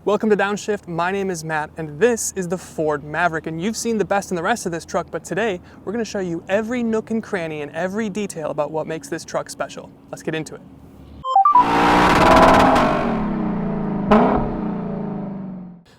Welcome to Downshift. My name is Matt and this is the Ford Maverick, and you've seen the best and the rest of this truck, but today we're going to show you every nook and cranny and every detail about what makes this truck special. Let's get into it.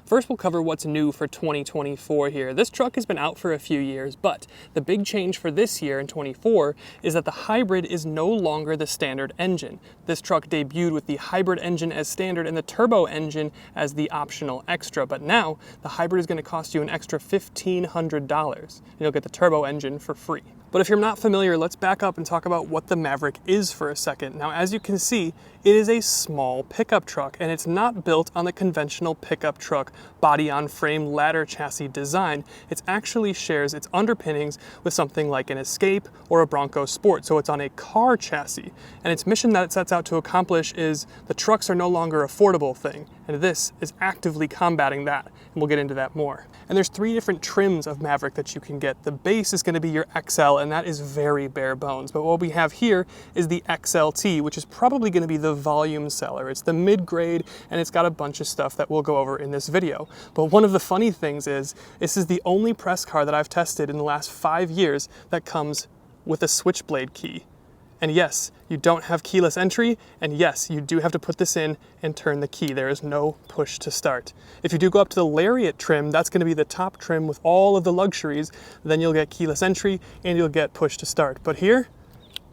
First, we'll cover what's new for 2024 here. This truck has been out for a few years, but the big change for this year in 24 is that the hybrid is no longer the standard engine. This truck debuted with the hybrid engine as standard and the turbo engine as the optional extra, but now the hybrid is going to cost you an extra $1,500 and you'll get the turbo engine for free. But if you're not familiar, let's back up and talk about what the Maverick is for a second. Now, as you can see, it is a small pickup truck, and it's not built on the conventional pickup truck body-on-frame ladder chassis design. It actually shares its underpinnings with something like an Escape or a Bronco Sport, so it's on a car chassis. And its mission that it sets out to accomplish is the trucks are no longer an affordable thing, and this is actively combating that, and we'll get into that more. And there's 3 different trims of Maverick that you can get. The base is going to be your XL, and that is very bare bones. But what we have here is the XLT, which is probably going to be the volume seller. It's the mid-grade, and it's got a bunch of stuff that we'll go over in this video. But one of the funny things is, this is the only press car that I've tested in the last 5 years that comes with a switchblade key. And yes, you don't have keyless entry, and yes, you do have to put this in and turn the key. There is no push to start. If you do go up to the Lariat trim, that's going to be the top trim with all of the luxuries. Then you'll get keyless entry and you'll get push to start. But here,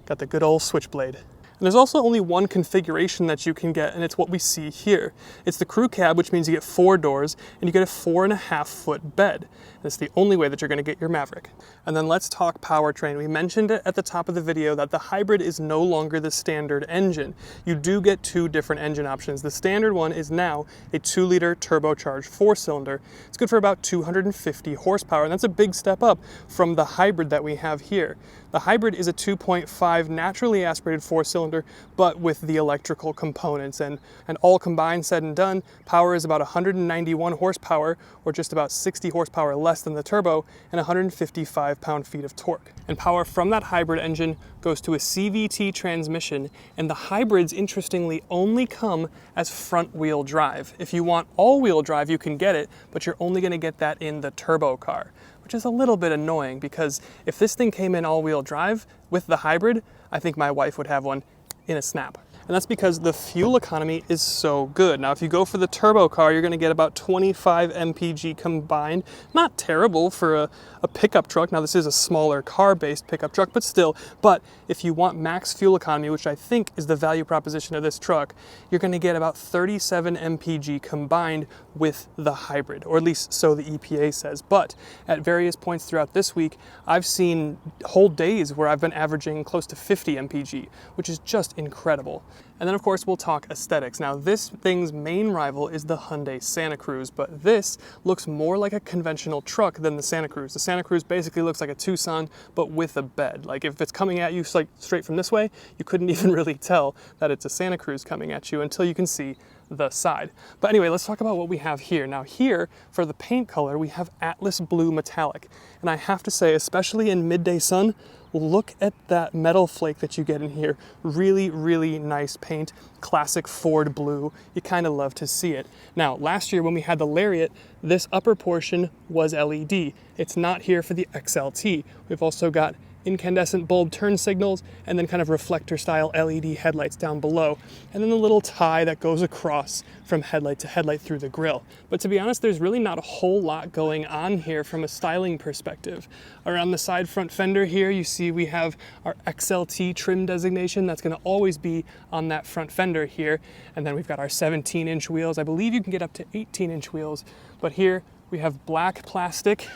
got the good old switchblade. And there's also only one configuration that you can get, and it's what we see here. It's the crew cab, which means you get 4 doors, and you get a 4.5-foot bed. And it's the only way that you're going to get your Maverick. And then let's talk powertrain. We mentioned it at the top of the video that the hybrid is no longer the standard engine. You do get 2 different engine options. The standard one is now a 2-liter turbocharged 4-cylinder. It's good for about 250 horsepower, and that's a big step up from the hybrid that we have here. The hybrid is a 2.5 naturally aspirated 4-cylinder, but with the electrical components, and all combined, said and done, power is about 191 horsepower, or just about 60 horsepower less than the turbo, and 155 pound-feet of torque. And power from that hybrid engine goes to a CVT transmission, and the hybrids, interestingly, only come as front-wheel drive. If you want all-wheel drive, you can get it, but you're only going to get that in the turbo car, which is a little bit annoying, because if this thing came in all-wheel drive with the hybrid, I think my wife would have one in a snap. And that's because the fuel economy is so good. Now, if you go for the turbo car, you're going to get about 25 mpg combined. Not terrible for a pickup truck. Now, this is a smaller car-based pickup truck, but still. But if you want max fuel economy, which I think is the value proposition of this truck, you're going to get about 37 mpg combined with the hybrid, or at least so the EPA says. But at various points throughout this week, I've seen whole days where I've been averaging close to 50 mpg, which is just incredible. And then, of course, we'll talk aesthetics. Now, this thing's main rival is the Hyundai Santa Cruz, but this looks more like a conventional truck than the Santa Cruz. The Santa Cruz basically looks like a Tucson, but with a bed. Like, if it's coming at you like straight from this way, you couldn't even really tell that it's a Santa Cruz coming at you until you can see the side. But anyway, let's talk about what we have here. Now here, for the paint color, we have Atlas Blue Metallic. And I have to say, especially in midday sun, look at that metal flake that you get in here. Really, really nice paint. Classic Ford blue. You kind of love to see it. Now, last year when we had the Lariat, this upper portion was LED. It's not here for the XLT. We've also got incandescent bulb turn signals, and then kind of reflector style LED headlights down below, and then the little tie that goes across from headlight to headlight through the grille. But to be honest, there's really not a whole lot going on here from a styling perspective. Around the side front fender here, you see we have our XLT trim designation. That's going to always be on that front fender here, and then we've got our 17-inch wheels. I believe you can get up to 18-inch wheels, but here we have black plastic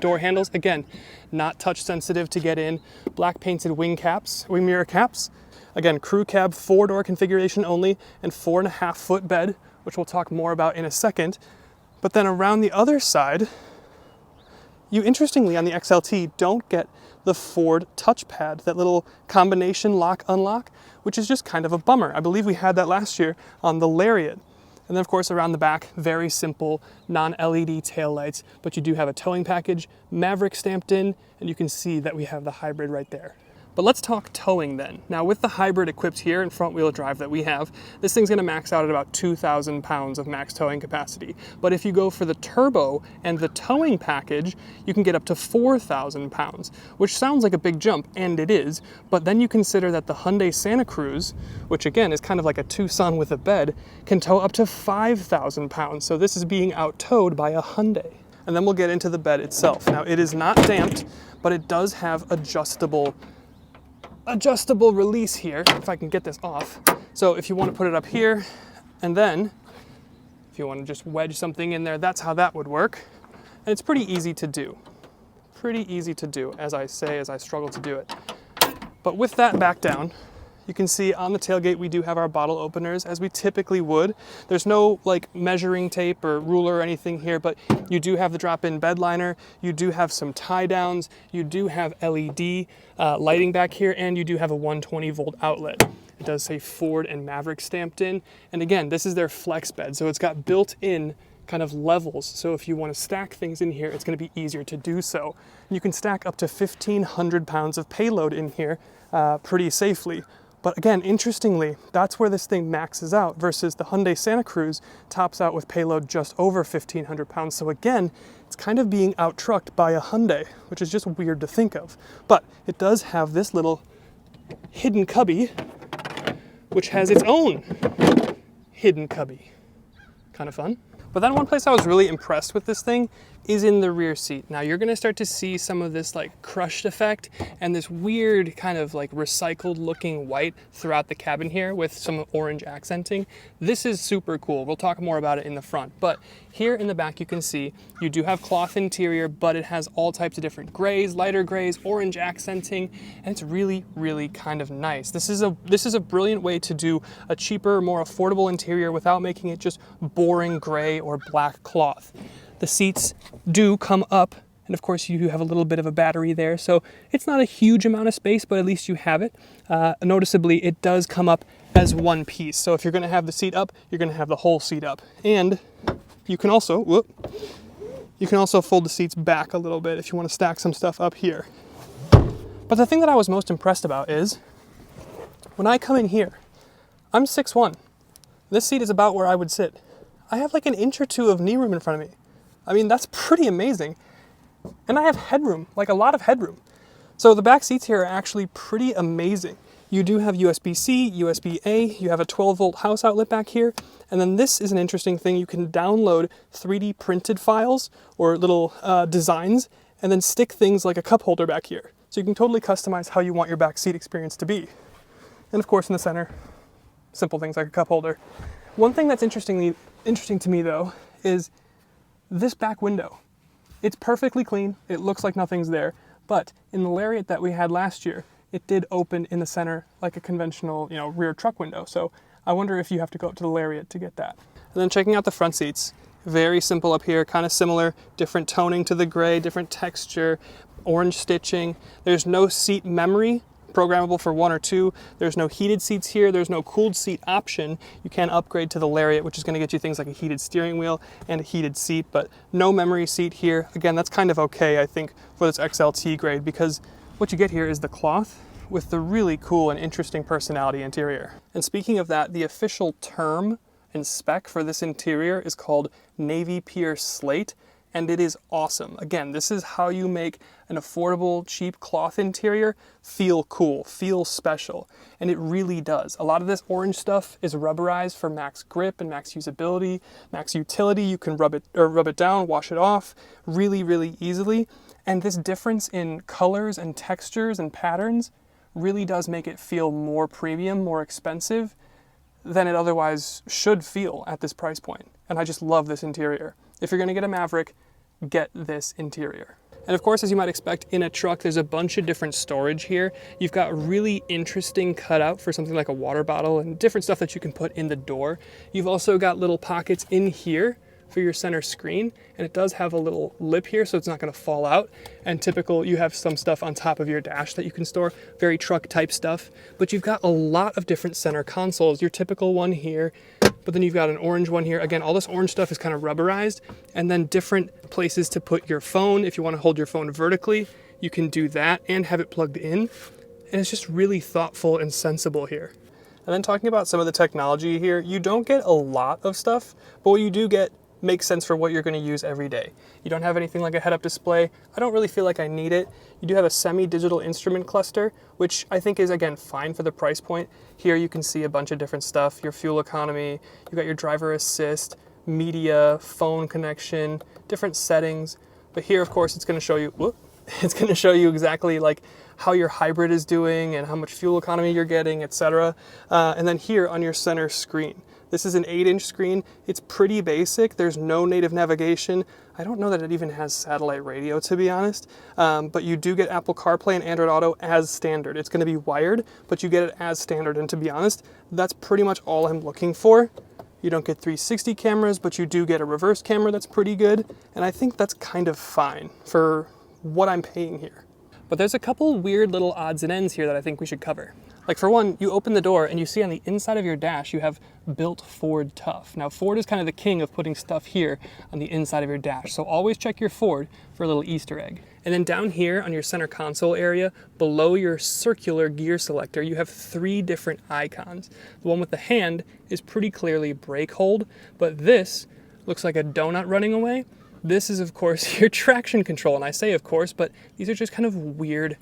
door handles. Again, not touch sensitive to get in. Black painted wing mirror caps. Again, crew cab 4-door configuration only, and 4.5-foot bed, which we'll talk more about in a second. But then around the other side, you interestingly on the XLT don't get the Ford touchpad, that little combination lock-unlock, which is just kind of a bummer. I believe we had that last year on the Lariat. And then of course around the back, very simple non-LED taillights, but you do have a towing package, Maverick stamped in, and you can see that we have the hybrid right there. But let's talk towing then. Now with the hybrid equipped here and front wheel drive that we have, this thing's gonna max out at about 2,000 pounds of max towing capacity. But if you go for the turbo and the towing package, you can get up to 4,000 pounds, which sounds like a big jump, and it is, but then you consider that the Hyundai Santa Cruz, which again is kind of like a Tucson with a bed, can tow up to 5,000 pounds. So this is being out-towed by a Hyundai. And then we'll get into the bed itself. Now it is not damped, but it does have adjustable release here, if I can get this off. So if you want to put it up here, and then if you want to just wedge something in there, that's how that would work. And it's pretty easy to do. Pretty easy to do, as I say, as I struggle to do it. But with that back down, you can see on the tailgate we do have our bottle openers as we typically would. There's no like measuring tape or ruler or anything here, but you do have the drop-in bed liner, you do have some tie downs, you do have LED lighting back here, and you do have a 120 volt outlet. It does say Ford and Maverick stamped in. And again, this is their flex bed, so it's got built-in kind of levels. So if you want to stack things in here, it's going to be easier to do so. You can stack up to 1,500 pounds of payload in here pretty safely. But again, interestingly, that's where this thing maxes out versus the Hyundai Santa Cruz tops out with payload just over 1,500 pounds. So again, it's kind of being out-trucked by a Hyundai, which is just weird to think of. But it does have this little hidden cubby, which has its own hidden cubby. Kind of fun. But then one place I was really impressed with this thing is in the rear seat. Now you're gonna start to see some of this like crushed effect and this weird kind of like recycled looking white throughout the cabin here with some orange accenting. This is super cool. We'll talk more about it in the front, but here in the back you can see you do have cloth interior, but it has all types of different grays, lighter grays, orange accenting, and it's really, really kind of nice. This is a brilliant way to do a cheaper, more affordable interior without making it just boring gray or black cloth. The seats do come up, and of course you have a little bit of a battery there, so it's not a huge amount of space, but at least you have it. Noticeably, it does come up as one piece, so if you're going to have the seat up, you're going to have the whole seat up. And you can also, fold the seats back a little bit if you want to stack some stuff up here. But the thing that I was most impressed about is, when I come in here, I'm 6'1". This seat is about where I would sit. I have like an inch or two of knee room in front of me. I mean, that's pretty amazing. And I have headroom, like a lot of headroom. So the back seats here are actually pretty amazing. You do have USB-C, USB-A, you have a 12 volt house outlet back here. And then this is an interesting thing. You can download 3D printed files or little designs and then stick things like a cup holder back here. So you can totally customize how you want your back seat experience to be. And of course in the center, simple things like a cup holder. One thing that's interesting to me though is this back window. It's perfectly clean, it looks like nothing's there, but in the Lariat that we had last year, it did open in the center like a conventional, rear truck window. So I wonder if you have to go up to the Lariat to get that. And then checking out the front seats, very simple up here, kind of similar, different toning to the gray, different texture, orange stitching. There's no seat memory, programmable for 1 or 2. There's no heated seats here. There's no cooled seat option. You can upgrade to the Lariat, which is going to get you things like a heated steering wheel and a heated seat, but no memory seat here. Again, that's kind of okay, I think, for this XLT grade, because what you get here is the cloth with the really cool and interesting personality interior. And speaking of that, the official term and spec for this interior is called Navy Pier Slate, and it is awesome. Again, this is how you make an affordable, cheap cloth interior feel cool, feel special, and it really does. A lot of this orange stuff is rubberized for max grip and max usability, max utility. You can rub it down, wash it off really, really easily. And this difference in colors and textures and patterns really does make it feel more premium, more expensive than it otherwise should feel at this price point. And I just love this interior. If you're gonna get a Maverick, get this interior. And of course, as you might expect in a truck, there's a bunch of different storage here. You've got really interesting cutout for something like a water bottle and different stuff that you can put in the door. You've also got little pockets in here for your center screen, and it does have a little lip here so it's not going to fall out. And typical, you have some stuff on top of your dash that you can store, very truck type stuff, but you've got a lot of different center consoles. Your typical one here, but then you've got an orange one here. Again, all this orange stuff is kind of rubberized, and then different places to put your phone. If you want to hold your phone vertically, you can do that and have it plugged in. and it's just really thoughtful and sensible here. And then talking about some of the technology here, you don't get a lot of stuff, but what you do get makes sense for what you're going to use every day. You don't have anything like a head-up display. I don't really feel like I need it. You do have a semi-digital instrument cluster, which I think is, again, fine for the price point. Here you can see a bunch of different stuff, your fuel economy, you've got your driver assist, media, phone connection, different settings. But here, of course, it's going to show you, it's going to show you exactly like how your hybrid is doing and how much fuel economy you're getting, etc. And then here on your center screen, this is an 8-inch screen. It's pretty basic. There's no native navigation. I don't know that it even has satellite radio, to be honest. But you do get Apple CarPlay and Android Auto as standard. It's going to be wired, but you get it as standard. And to be honest, that's pretty much all I'm looking for. You don't get 360 cameras, but you do get a reverse camera that's pretty good. And I think that's kind of fine for what I'm paying here. But there's a couple weird little odds and ends here that I think we should cover. Like for one, you open the door and you see on the inside of your dash, you have built Ford Tough. Now Ford is kind of the king of putting stuff here on the inside of your dash. So always check your Ford for a little Easter egg. And then down here on your center console area, below your circular gear selector, you have 3 different icons. The one with the hand is pretty clearly brake hold, but this looks like a donut running away. This is, of course, your traction control. And I say, of course, but these are just kind of weird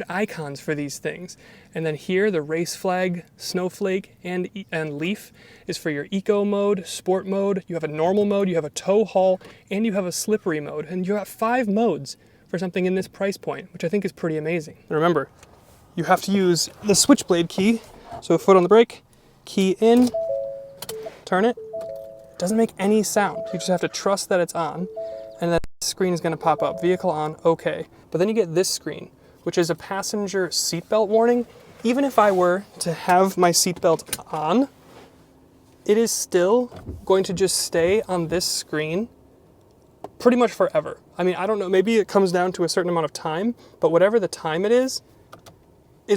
icons for these things. And then here, the race flag, snowflake, and leaf is for your eco mode, sport mode. You have a normal mode, you have a tow haul, and you have a slippery mode. And you have 5 modes for something in this price point, which I think is pretty amazing. And remember, you have to use the switchblade key. So foot on the brake, key in, turn it. Doesn't make any sound. You just have to trust that it's on, and then the screen is going to pop up, vehicle on, okay. But then you get this screen, which is a passenger seatbelt warning. Even if I were to have my seatbelt on, it is still going to just stay on this screen pretty much forever. I mean, I don't know, maybe it comes down to a certain amount of time, but whatever the time it is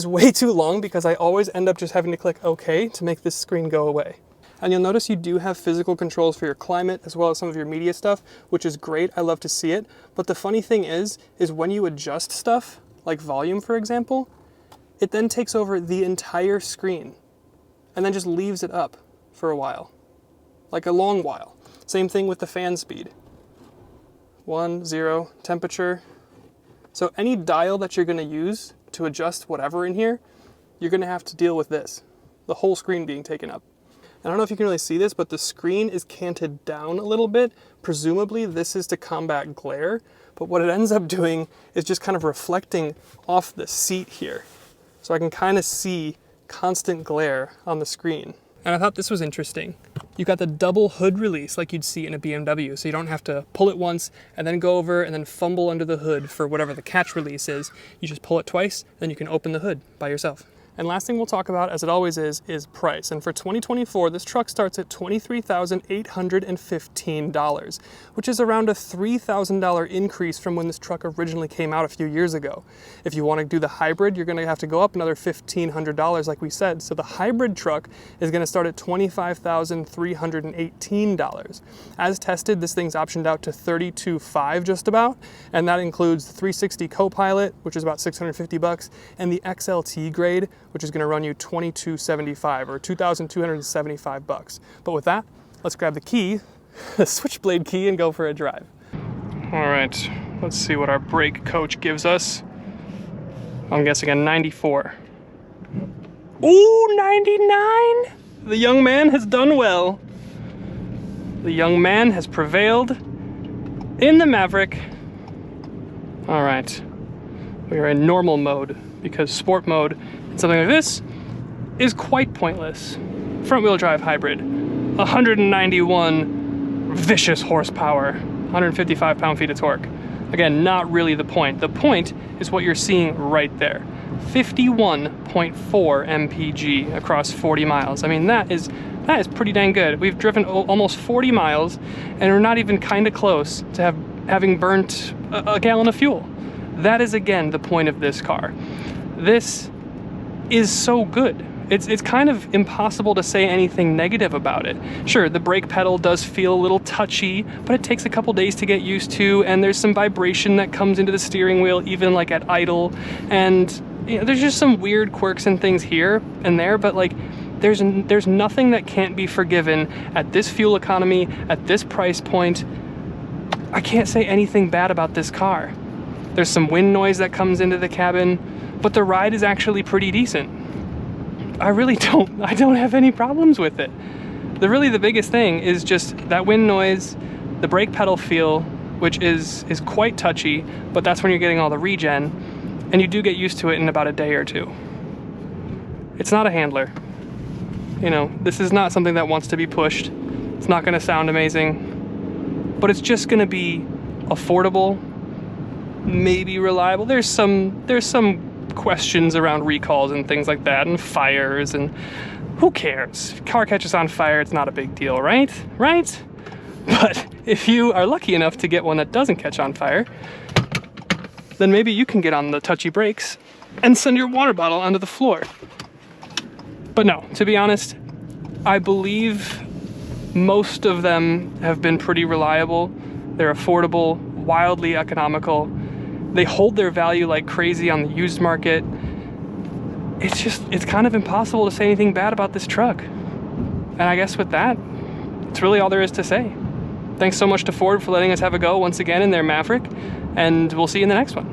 way too long because I always end up just having to click OK to make this screen go away. And you'll notice you do have physical controls for your climate as well as some of your media stuff, which is great. I love to see it. But the funny thing is when you adjust stuff, like volume, for example, it then takes over the entire screen and then just leaves it up for a while, like a long while. Same thing with the fan speed. 1, 0, temperature. So any dial that you're going to use to adjust whatever in here, you're going to have to deal with this, the whole screen being taken up. I don't know if you can really see this, but the screen is canted down a little bit. Presumably this is to combat glare, but what it ends up doing is just kind of reflecting off the seat here. So I can kind of see constant glare on the screen. And I thought this was interesting. You got the double hood release like you'd see in a BMW, so you don't have to pull it once and then go over and then fumble under the hood for whatever the catch release is. You just pull it twice, then you can open the hood by yourself. And last thing we'll talk about, as it always is price. And for 2024, this truck starts at $23,815, which is around a $3,000 increase from when this truck originally came out a few years ago. If you want to do the hybrid, you're going to have to go up another $1,500, like we said. So the hybrid truck is going to start at $25,318. As tested, this thing's optioned out to $32,500 just about, and that includes the 360 Copilot, which is about $650, and the XLT grade, which is going to run you $2,275 or $2,275. But with that, let's grab the key, the switchblade key, and go for a drive. All right, let's see what our brake coach gives us. I'm guessing a 94. Ooh, 99! The young man has done well. The young man has prevailed in the Maverick. All right, we are in normal mode because sport mode, something like this, is quite pointless. Front-wheel drive hybrid, 191 vicious horsepower, 155 pound-feet of torque. Again, not really the point. The point is what you're seeing right there. 51.4 mpg across 40 miles. I mean, that is pretty dang good. We've driven almost 40 miles, and we're not even kind of close to having burnt a gallon of fuel. That is, again, the point of this car. This is so good. It's kind of impossible to say anything negative about it. Sure, the brake pedal does feel a little touchy, but it takes a couple days to get used to, and there's some vibration that comes into the steering wheel even like at idle, and you know, there's just some weird quirks and things here and there, but like there's nothing that can't be forgiven at this fuel economy, at this price point. I can't say anything bad about this car. There's some wind noise that comes into the cabin, but the ride is actually pretty decent. I don't have any problems with it. The biggest thing is just that wind noise, the brake pedal feel, which is quite touchy, but that's when you're getting all the regen, and you do get used to it in about a day or two. It's not a handler. You know, this is not something that wants to be pushed. It's not gonna sound amazing, but it's just gonna be affordable, maybe reliable. There's some questions around recalls and things like that, and fires, and who cares? If a car catches on fire, it's not a big deal, right? Right? But if you are lucky enough to get one that doesn't catch on fire, then maybe you can get on the touchy brakes and send your water bottle onto the floor. But no, to be honest, I believe most of them have been pretty reliable. They're affordable, wildly economical. They hold their value like crazy on the used market. It's kind of impossible to say anything bad about this truck. And I guess with that, it's really all there is to say. Thanks so much to Ford for letting us have a go once again in their Maverick, and we'll see you in the next one.